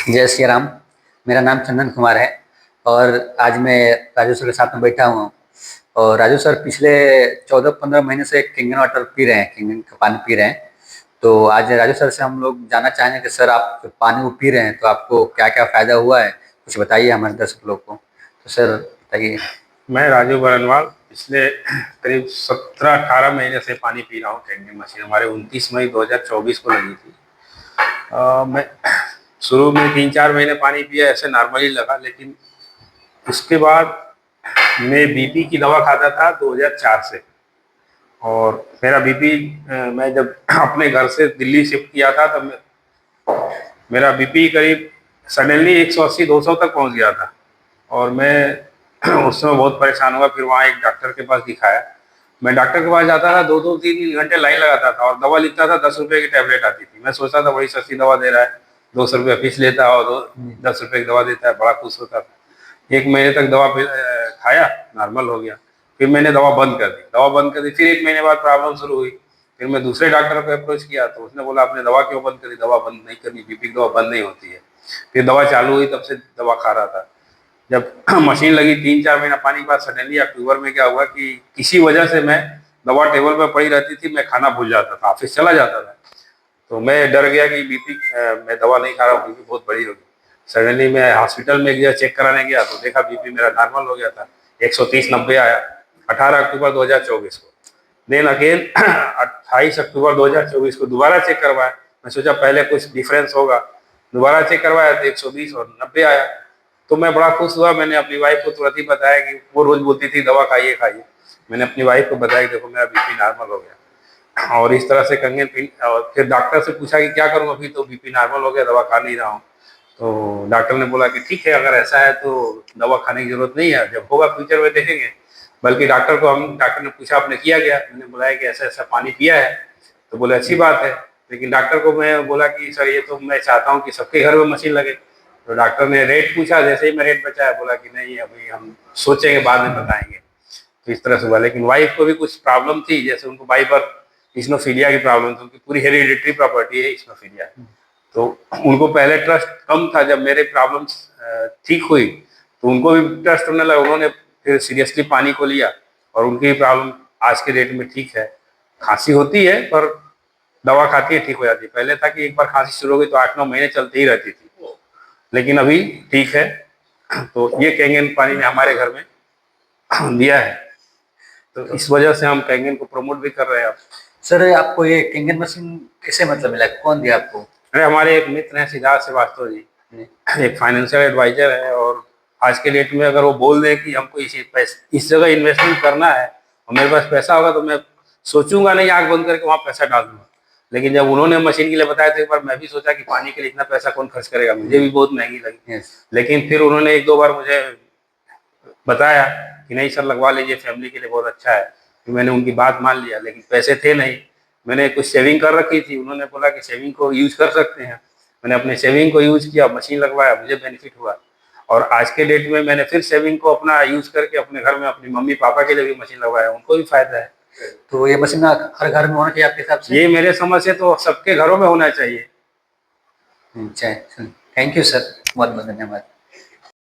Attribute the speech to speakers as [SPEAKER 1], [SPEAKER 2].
[SPEAKER 1] जय श्री राम। मेरा नाम चंदन कुमार है और आज मैं राजू सर के साथ में बैठा हुआ हूँ। और राजू सर पिछले 14-15 महीने से किंगन वाटर पी रहे हैं, किंगन का पानी पी रहे हैं। तो आज राजू सर से हम लोग जानना चाहेंगे कि सर आप जो पानी वो पी रहे हैं तो आपको क्या क्या फायदा हुआ है, कुछ बताइए हमारे दर्शक लोग को। तो सर बताइए।
[SPEAKER 2] मैं राजू बरनवाल पिछले करीब 17-18 महीने से पानी पी रहा हूँ। कैंटीन मशीन हमारे 29 मई 2024 को लगी थी। मैं शुरू में 3-4 महीने पानी पिया, ऐसे नॉर्मली लगा, लेकिन उसके बाद मैं बीपी की दवा खाता था 2004 से। और मेरा बीपी मैं जब अपने घर से दिल्ली शिफ्ट किया था तब मेरा बीपी करीब सडनली 180-200 तक पहुंच गया था। और मैं उस समय बहुत परेशान हुआ। फिर वहाँ एक डॉक्टर के पास दिखाया। मैं डॉक्टर के पास जाता था, 2-2 3-3 घंटे लाइन लगाता था और दवा लिखता था। 10 रुपए की टैबलेट आती थी। मैं सोचता था बड़ी सस्ती दवा दे रहा है, 200 रुपये फीस लेता है और 10 रुपए की दवा देता है, बड़ा खुश होता था। 1 महीने तक दवा खाया, नॉर्मल हो गया। फिर मैंने दवा बंद कर दी। फिर 1 महीने बाद प्रॉब्लम शुरू हुई। फिर मैं दूसरे डॉक्टर को अप्रोच किया तो उसने बोला आपने दवा क्यों बंद करी? दवा बंद नहीं करनी, बीपी की दवा बंद नहीं होती है। फिर दवा चालू हुई, तब से दवा खा रहा था। जब मशीन लगी 3-4 महीना पानी के बाद सडनली अक्टूबर में क्या हुआ कि किसी वजह से मैं दवा टेबल पर पड़ी रहती थी, मैं खाना भूल जाता था, ऑफिस चला जाता था। तो मैं डर गया कि बीपी मैं दवा नहीं खा रहा हूँ, बीपी बहुत बड़ी होगी। सडनली मैं हॉस्पिटल में गया, चेक कराने गया तो देखा बीपी मेरा नॉर्मल हो गया था, 130/90 आया। 18 अक्टूबर 2024 को। देन अगेन 28 अक्टूबर 2024 को दोबारा चेक करवाया। मैं सोचा पहले कुछ डिफरेंस होगा। दोबारा चेक करवाया तो 120 और 90 आया। तो मैं बड़ा खुश हुआ। मैंने अपनी वाइफ को तुरंत ही बताया कि वो रोज बोलती थी दवा खाइए खाइए। मैंने अपनी वाइफ को बताया कि देखो मेरा बीपी नॉर्मल हो गया। और इस तरह से कंगन पी। और फिर डॉक्टर से पूछा कि क्या करूँ, अभी तो बीपी नॉर्मल हो गया, दवा खा नहीं रहा हूँ। तो डॉक्टर ने बोला कि ठीक है, अगर ऐसा है तो दवा खाने की जरूरत नहीं है, जब होगा फ्यूचर में देखेंगे। बल्कि डॉक्टर ने पूछा आपने किया क्या? मैंने बुलाया कि ऐसा ऐसा पानी पिया है। तो बोले अच्छी बात है। लेकिन डॉक्टर को मैं बोला कि सर ये तो मैं चाहता हूँ कि सबके घर में मशीन लगे। तो डॉक्टर ने रेट पूछा, जैसे ही मैं रेट बताया बोला कि नहीं अभी हम सोचेंगे, बाद में बताएंगे। तो इस तरह से हुआ। लेकिन वाइफ को भी कुछ प्रॉब्लम थी, जैसे उनको बाई बर्थ इस्नोफीलिया की प्रॉब्लम थी, उनकी पूरी हेरिडिटरी प्रॉपर्टी है इस्नोफीलिया। तो उनको पहले ट्रस्ट कम था। जब मेरे प्रॉब्लम्स ठीक हुई तो उनको भी ट्रस्ट होने लगा। उन्होंने फिर सीरियसली पानी को लिया और उनकी प्रॉब्लम आज के डेट में ठीक है। खांसी होती है पर दवा खाती है, ठीक हो जाती है। पहले था कि एक बार खांसी शुरू हो गई तो 8-9 महीने चलती ही रहती थी, लेकिन अभी ठीक है। तो ये कैंगन पानी ने हमारे घर में दिया है। तो इस वजह से हम कैंगन को प्रमोट भी कर रहे हैं।
[SPEAKER 1] सर आपको ये किंगन मशीन कैसे मतलब मिला, कौन दिया आपको?
[SPEAKER 2] अरे हमारे एक मित्र हैं सिद्धार्थ श्रीवास्तव जी, एक फाइनेंशियल एडवाइजर है। और आज के डेट में अगर वो बोल दें कि हमको इस जगह इन्वेस्टमेंट करना है और मेरे पास पैसा होगा तो मैं सोचूंगा नहीं आंख बंद करके वहाँ पैसा डाल दूंगा। लेकिन जब उन्होंने मशीन के लिए बताया तो एक बार मैं भी सोचा कि पानी के लिए इतना पैसा कौन खर्च करेगा, मुझे भी बहुत महंगी लगी। लेकिन फिर उन्होंने 1-2 बार मुझे बताया कि नहीं सर लगवा लीजिए, फैमिली के लिए बहुत अच्छा है। फिर मैंने उनकी बात मान लिया, लेकिन पैसे थे नहीं। मैंने कुछ सेविंग कर रखी थी। उन्होंने बोला कि सेविंग को यूज कर सकते हैं। मैंने अपने सेविंग को यूज किया, मशीन लगवाया, मुझे बेनिफिट हुआ। और आज के डेट में मैंने फिर सेविंग को अपना यूज करके अपने घर में अपनी मम्मी पापा के लिए भी मशीन लगवाया, उनको भी फायदा है।
[SPEAKER 1] तो ये मशीन हर घर में होना चाहिए आपके हिसाब से?
[SPEAKER 2] ये मेरे समझ से तो सबके घरों में होना चाहिए।
[SPEAKER 1] अच्छा, थैंक यू सर, बहुत बहुत धन्यवाद।